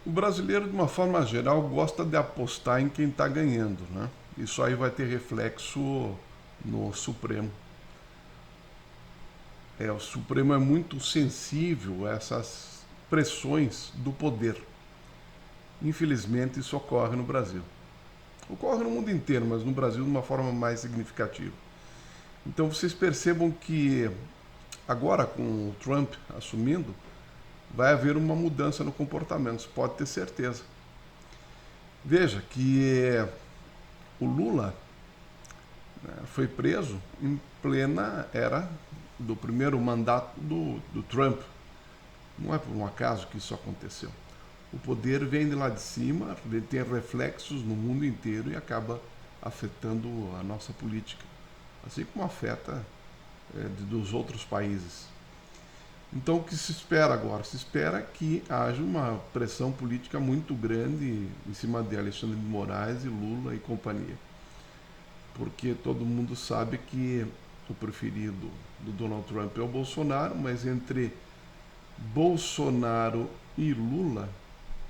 O brasileiro, de uma forma geral, gosta de apostar em quem está ganhando, né? Isso aí vai ter reflexo no Supremo. O Supremo é muito sensível a essas pressões do poder. Infelizmente, isso ocorre no Brasil. Ocorre no mundo inteiro, mas no Brasil de uma forma mais significativa. Então, vocês percebam que agora, com o Trump assumindo, vai haver uma mudança no comportamento, pode ter certeza. Veja que o Lula, né, foi preso em plena era do primeiro mandato do Trump. Não é por um acaso que isso aconteceu. O poder vem de lá de cima, ele tem reflexos no mundo inteiro e acaba afetando a nossa política, assim como afeta dos outros países. Então, o que se espera agora? Se espera que haja uma pressão política muito grande em cima de Alexandre de Moraes e Lula e companhia. Porque todo mundo sabe que o preferido do Donald Trump é o Bolsonaro, mas entre Bolsonaro e Lula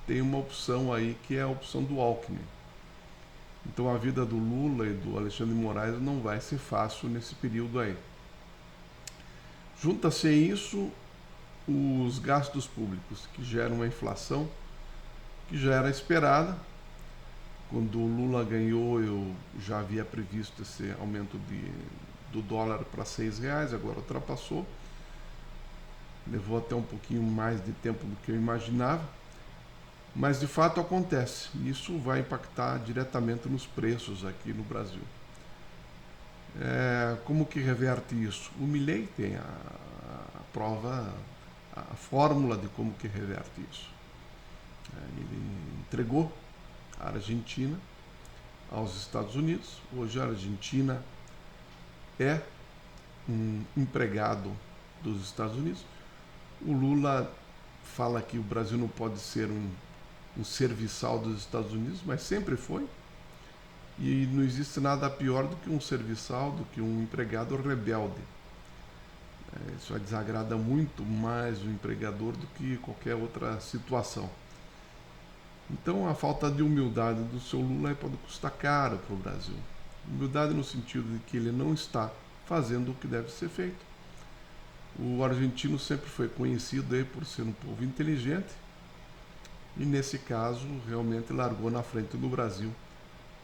tem uma opção aí que é a opção do Alckmin. Então a vida do Lula e do Alexandre de Moraes não vai ser fácil nesse período aí. Junta-se a isso os gastos públicos, que geram uma inflação que já era esperada. Quando o Lula ganhou, eu já havia previsto esse aumento do dólar para R$ 6, agora ultrapassou. Levou até um pouquinho mais de tempo do que eu imaginava, mas de fato acontece. Isso vai impactar diretamente nos preços aqui no Brasil. Como que reverte isso? O Milei tem a prova, a fórmula de como que reverte isso. Ele entregou a Argentina aos Estados Unidos. Hoje a Argentina é um empregado dos Estados Unidos. O Lula fala que o Brasil não pode ser um serviçal dos Estados Unidos, mas sempre foi. E não existe nada pior do que um serviçal, do que um empregado rebelde. Isso desagrada muito mais o empregador do que qualquer outra situação. Então a falta de humildade do seu Lula pode custar caro para o Brasil. Humildade no sentido de que ele não está fazendo o que deve ser feito. O argentino sempre foi conhecido aí por ser um povo inteligente e nesse caso realmente largou na frente do Brasil,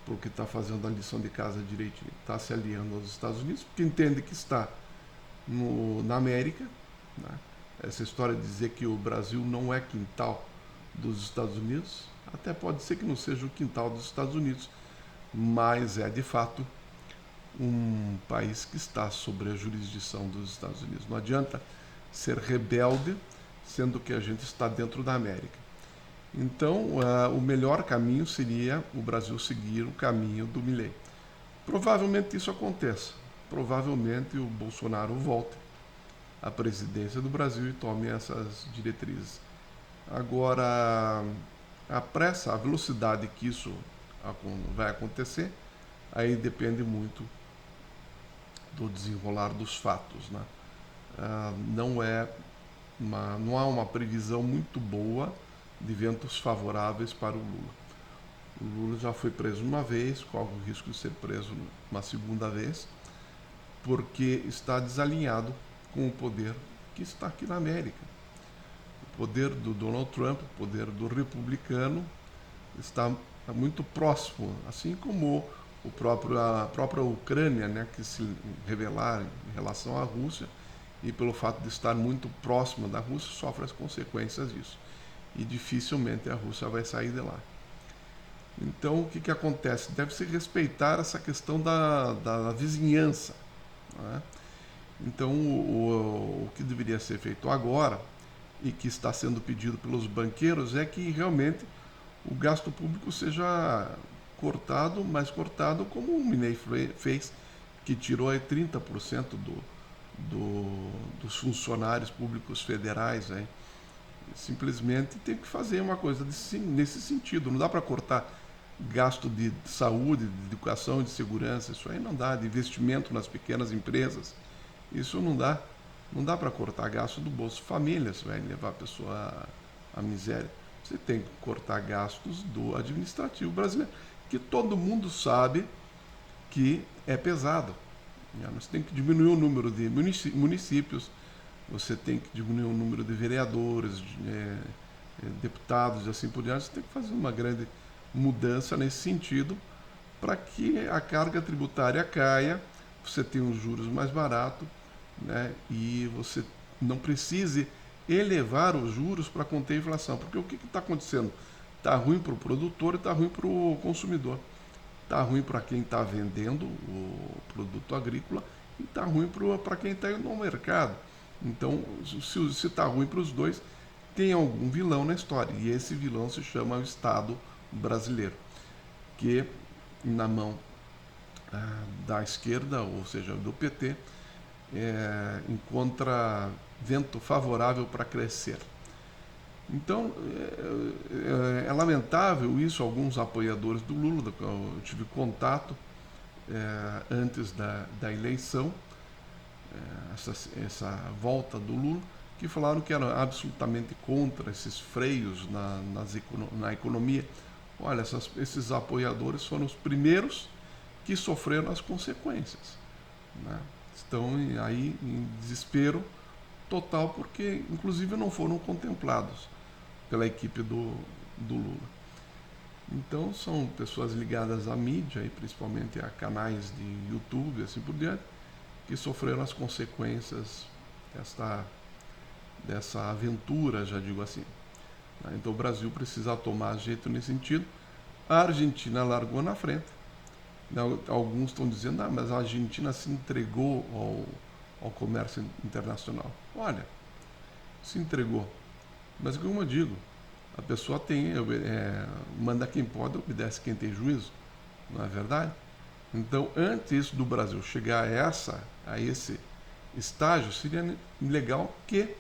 porque está fazendo a lição de casa direitinho, está se aliando aos Estados Unidos, porque entende que está na América, né? Essa história de dizer que o Brasil não é quintal dos Estados Unidos, até pode ser que não seja o quintal dos Estados Unidos, mas é de fato um país que está sob a jurisdição dos Estados Unidos. Não adianta ser rebelde, sendo que a gente está dentro da América. Então, o melhor caminho seria o Brasil seguir o caminho do Milei. Provavelmente isso aconteça. Provavelmente o Bolsonaro volte à presidência do Brasil e tome essas diretrizes. Agora, a pressa, a velocidade que isso vai acontecer, aí depende muito do desenrolar dos fatos, né? Não há uma previsão muito boa de ventos favoráveis para o Lula. O Lula já foi preso uma vez, corre o risco de ser preso uma segunda vez, porque está desalinhado com o poder que está aqui na América. O poder do Donald Trump, o poder do republicano, está muito próximo, assim como a própria Ucrânia, né, que se revelar em relação à Rússia, e pelo fato de estar muito próxima da Rússia, sofre as consequências disso. E dificilmente a Rússia vai sair de lá. Então, o que acontece? Deve-se respeitar essa questão da vizinhança, né? Então, o que deveria ser feito agora, e que está sendo pedido pelos banqueiros, é que realmente o gasto público seja cortado, mas cortado como o Milei fez, que tirou aí 30% dos funcionários públicos federais, né? Simplesmente tem que fazer uma coisa nesse sentido. Não dá para cortar gasto de saúde, de educação, de segurança. Isso aí não dá. De investimento nas pequenas empresas. Isso não dá. Não dá para cortar gasto do Bolsa Família. Isso vai levar a pessoa à miséria. você tem que cortar gastos do administrativo brasileiro, que todo mundo sabe que é pesado. Você tem que diminuir o número de municípios, você tem que diminuir o número de vereadores, deputados e assim por diante. Você tem que fazer uma grande mudança nesse sentido para que a carga tributária caia, você tenha os juros mais baratos, né, e você não precise elevar os juros para conter a inflação. Porque o que está acontecendo? Está ruim para o produtor e está ruim para o consumidor. Está ruim para quem está vendendo o produto agrícola e está ruim para quem está indo ao mercado. Então, se está ruim para os dois, tem algum vilão na história. E esse vilão se chama o Estado brasileiro, que na mão da esquerda, ou seja, do PT, encontra vento favorável para crescer. Então, é lamentável isso. Alguns apoiadores do Lula, eu tive contato antes da eleição, essa volta do Lula, que falaram que eram absolutamente contra esses freios na economia. Olha, esses apoiadores foram os primeiros que sofreram as consequências, né? Estão aí em desespero total, porque inclusive não foram contemplados pela equipe do Lula. Então são pessoas ligadas à mídia, e principalmente a canais de YouTube e assim por diante, que sofreram as consequências dessa aventura, já digo assim. Então o Brasil precisa tomar jeito nesse sentido. A Argentina largou na frente. Alguns estão dizendo, mas a Argentina se entregou ao comércio internacional. Olha, se entregou. Mas como eu digo, a pessoa manda quem pode, obedece quem tem juízo. Não é verdade? Então, antes do Brasil chegar a esse estágio, seria legal que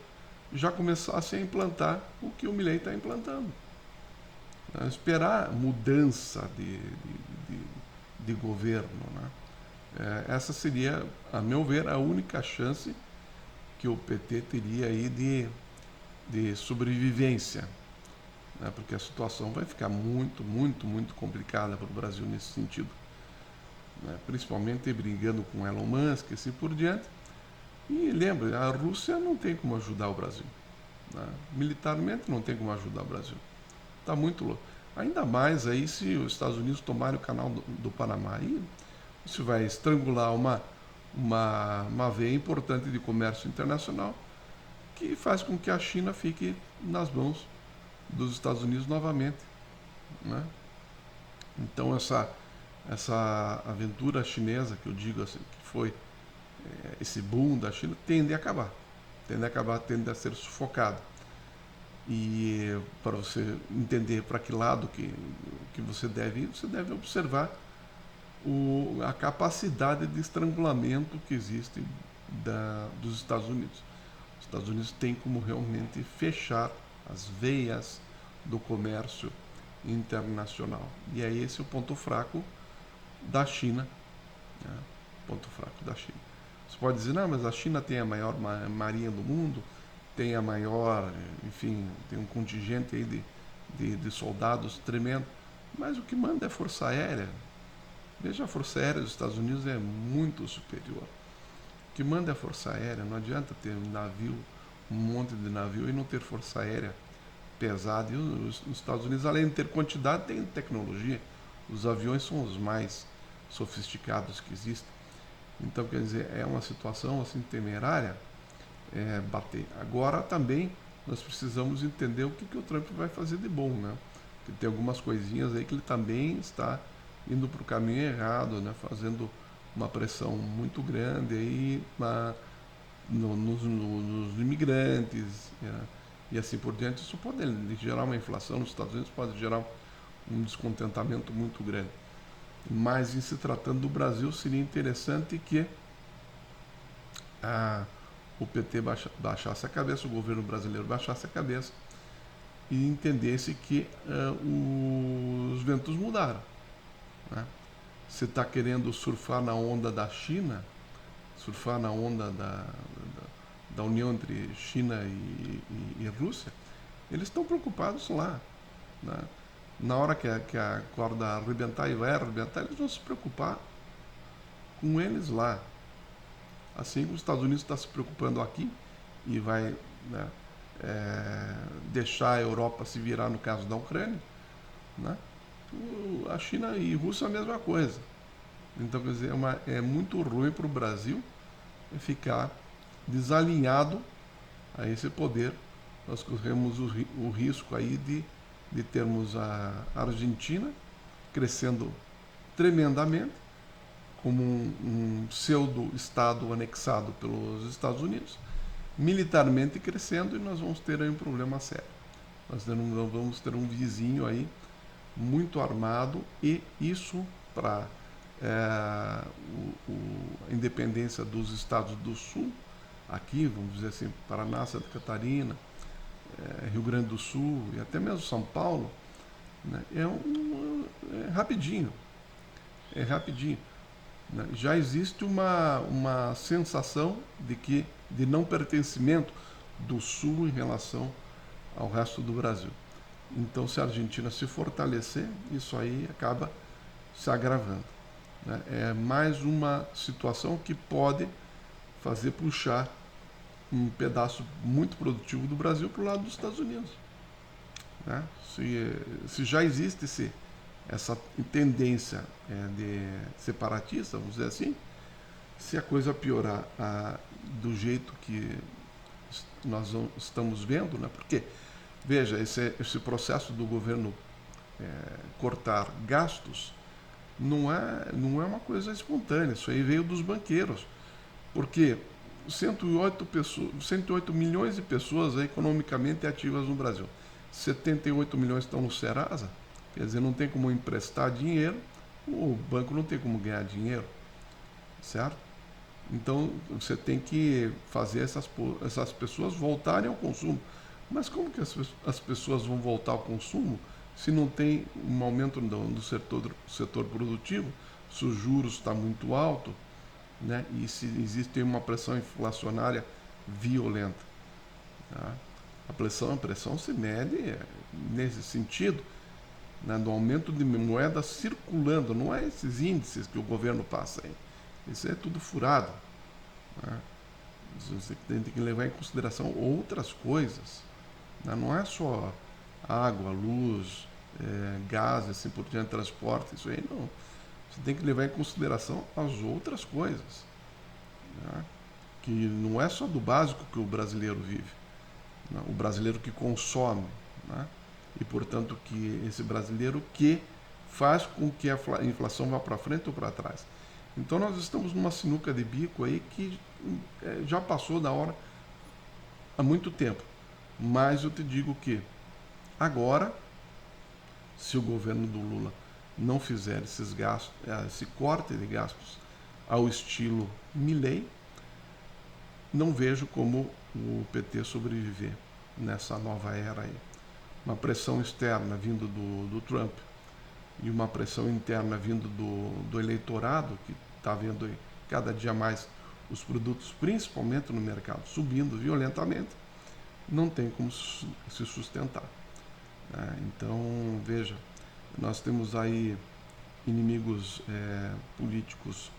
já começasse a implantar o que o Milei está implantando. Esperar mudança de governo, né? Essa seria, a meu ver, a única chance que o PT teria aí de sobrevivência, né? Porque a situação vai ficar muito, muito, muito complicada para o Brasil nesse sentido, né? Principalmente brigando com Elon Musk e assim por diante. E lembra, a Rússia não tem como ajudar o Brasil, né? Militarmente não tem como ajudar o Brasil. Está muito louco. Ainda mais aí se os Estados Unidos tomarem o canal do Panamá. Aí isso vai estrangular uma veia importante de comércio internacional, que faz com que a China fique nas mãos dos Estados Unidos novamente, né? Então essa aventura chinesa, que eu digo assim, que foi esse boom da China, tende a acabar, tende a ser sufocado. E para você entender para que lado que você deve ir, você deve observar a capacidade de estrangulamento que existe dos Estados Unidos. Os Estados Unidos têm como realmente fechar as veias do comércio internacional. E aí esse é o ponto fraco da China, né? Ponto fraco da China. Você pode dizer, não, mas a China tem a maior marinha do mundo, tem a maior, enfim, tem um contingente aí de soldados tremendo, mas o que manda é a Força Aérea. Veja, a Força Aérea dos Estados Unidos é muito superior. O que manda é a Força Aérea. Não adianta ter um navio, um monte de navio, e não ter Força Aérea pesada. E os Estados Unidos, além de ter quantidade, tem tecnologia. Os aviões são os mais sofisticados que existem. Então, quer dizer, é uma situação assim temerária bater. Agora também nós precisamos entender o que o Trump vai fazer de bom, né? Porque tem algumas coisinhas aí que ele também está indo para o caminho errado, né? Fazendo uma pressão muito grande aí nos imigrantes, e assim por diante. Isso pode gerar uma inflação nos Estados Unidos, pode gerar um descontentamento muito grande. Mas em se tratando do Brasil, seria interessante que o PT baixasse a cabeça, o governo brasileiro baixasse a cabeça e entendesse que os ventos mudaram, né? Você está querendo surfar na onda da China, surfar na onda da união entre China e Rússia, eles estão preocupados lá. né? Na hora que a corda arrebentar, e vai arrebentar, eles vão se preocupar com eles lá. Assim como os Estados Unidos está se preocupando aqui e vai, né, deixar a Europa se virar no caso da Ucrânia, né? A China e a Rússia é a mesma coisa. Então, quer dizer, é muito ruim para o Brasil ficar desalinhado a esse poder. Nós corremos o risco aí de termos a Argentina crescendo tremendamente como um pseudo-estado anexado pelos Estados Unidos, militarmente crescendo, e nós vamos ter aí um problema sério. Nós vamos ter um vizinho aí muito armado, e isso para a independência dos estados do sul, aqui, vamos dizer assim, Paraná, Santa Catarina, Rio Grande do Sul e até mesmo São Paulo, né, é rapidinho. É rapidinho. Né? Já existe uma sensação de não pertencimento do Sul em relação ao resto do Brasil. Então, se a Argentina se fortalecer, isso aí acaba se agravando. Né? É mais uma situação que pode fazer puxar um pedaço muito produtivo do Brasil para o lado dos Estados Unidos. Né? Se já existe essa tendência de separatista, vamos dizer assim, se a coisa piorar do jeito que nós estamos vendo, né? Porque, veja, esse processo do governo cortar gastos não é uma coisa espontânea, isso aí veio dos banqueiros, porque 108 milhões de pessoas economicamente ativas no Brasil, 78 milhões estão no Serasa, quer dizer, não tem como emprestar dinheiro, o banco não tem como ganhar dinheiro, certo? Então, você tem que fazer essas pessoas voltarem ao consumo. Mas como que as pessoas vão voltar ao consumo se não tem um aumento do setor produtivo, se o juros está muito alto, né? E se existe uma pressão inflacionária violenta? Tá? A pressão se mede nesse sentido, né, do aumento de moeda circulando, não é esses índices que o governo passa aí. Isso é tudo furado. Né? Você tem que levar em consideração outras coisas. Né? Não é só água, luz, gás, assim por diante, transporte, isso aí não. Você tem que levar em consideração as outras coisas. Né? Que não é só do básico que o brasileiro vive. Né? O brasileiro que consome. Né? E, portanto, que esse brasileiro que faz com que a inflação vá para frente ou para trás. Então nós estamos numa sinuca de bico aí que já passou da hora há muito tempo. Mas eu te digo que agora, se o governo do Lula não fizer esses gastos, esse corte de gastos ao estilo Milei, não vejo como o PT sobreviver nessa nova era aí. Uma pressão externa vindo do Trump e uma pressão interna vindo do eleitorado, que está vendo aí cada dia mais os produtos, principalmente no mercado, subindo violentamente, não tem como se sustentar. Então, veja, nós temos aí inimigos políticos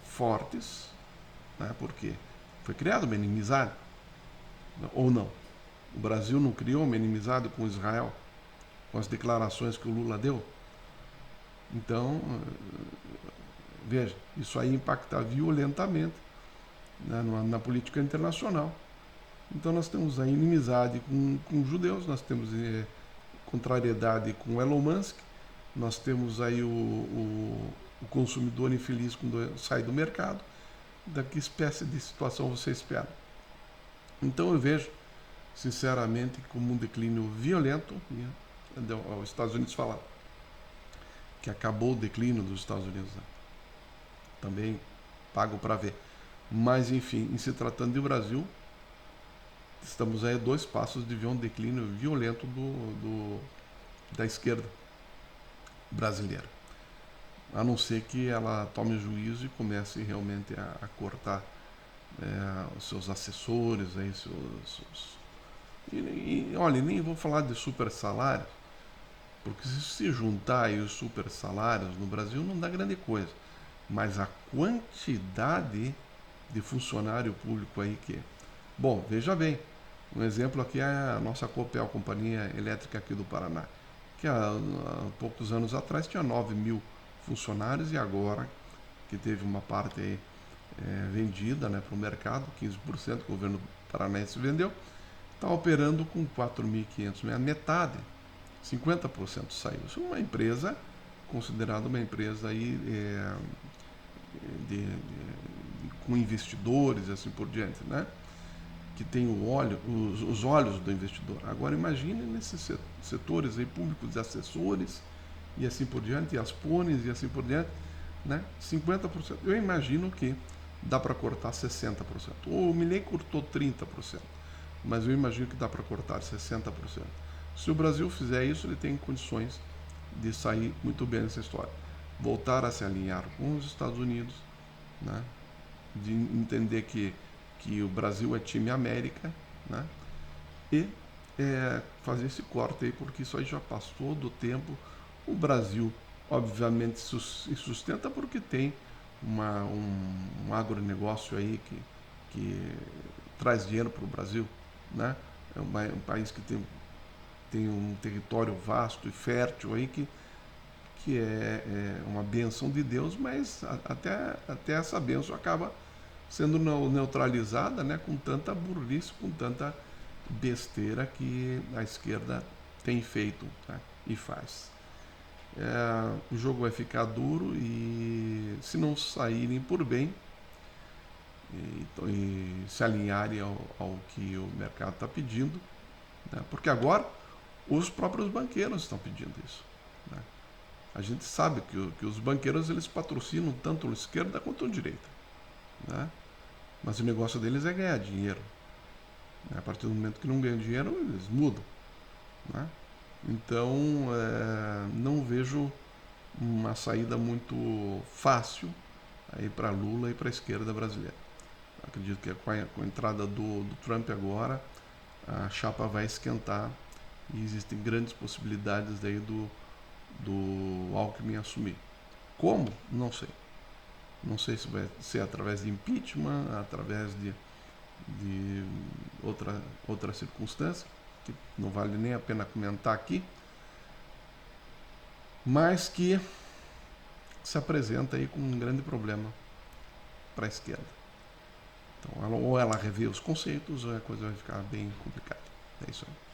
fortes, né, porque foi criada uma inimizade, ou não? O Brasil não criou uma inimizade com Israel, com as declarações que o Lula deu? Então, veja, isso aí impacta violentamente, né, na política internacional. Então nós temos a inimizade com judeus, nós temos contrariedade com Elon Musk, nós temos aí o consumidor infeliz quando sai do mercado. Da que espécie de situação você espera? Então eu vejo, sinceramente, como um declínio violento. Os Estados Unidos falaram que acabou o declínio dos Estados Unidos, né? Também pago para ver. Mas, enfim, em se tratando de Brasil, estamos aí a 2 passos de ver um declínio violento da esquerda brasileira. A não ser que ela tome juízo e comece realmente a cortar os seus assessores, aí, olha, nem vou falar de super salários, Porque se juntar aí os super salários no Brasil não dá grande coisa. Mas a quantidade de funcionário público aí que... Bom, veja bem, um exemplo aqui é a nossa Copel, Companhia Elétrica aqui do Paraná, que há poucos anos atrás tinha 9 mil funcionários e agora que teve uma parte aí, vendida, né, para o mercado, 15% que o governo paranaense vendeu, está operando com 4.500, metade, 50% saiu. Isso é uma empresa considerada uma empresa aí, com investidores e assim por diante, né? Que tem os olhos do investidor. Agora imagine nesses setores aí públicos de assessores e assim por diante, e as pones e assim por diante, né? 50%. Eu imagino que dá para cortar 60%. O Milei cortou 30%, mas eu imagino que dá para cortar 60%. Se o Brasil fizer isso, ele tem condições de sair muito bem dessa história. Voltar a se alinhar com os Estados Unidos, né? De entender que o Brasil é time América, né? E fazer esse corte aí, porque isso aí já passou do tempo. O Brasil, obviamente, se sustenta porque tem um agronegócio aí que traz dinheiro para o Brasil, né? É um país que tem um território vasto e fértil aí que é uma benção de Deus, mas até essa benção acaba sendo neutralizada, né, com tanta burrice, com tanta besteira que a esquerda tem feito, né, e faz. O jogo vai ficar duro e se não saírem por bem e se alinharem ao que o mercado está pedindo, né, porque agora os próprios banqueiros estão pedindo isso, né. A gente sabe que os banqueiros eles patrocinam tanto a esquerda quanto a direita, né? Mas o negócio deles é ganhar dinheiro. A partir do momento que não ganham dinheiro, eles mudam, né? Então, não vejo uma saída muito fácil aí para Lula e para a esquerda brasileira. Acredito que com a entrada do Trump agora, a chapa vai esquentar e existem grandes possibilidades daí do Alckmin assumir. Como? Não sei. Não sei se vai ser através de impeachment, através de outra circunstância, que não vale nem a pena comentar aqui, mas que se apresenta aí com um grande problema para a esquerda. Então, ou ela revê os conceitos, ou a coisa vai ficar bem complicada. É isso aí.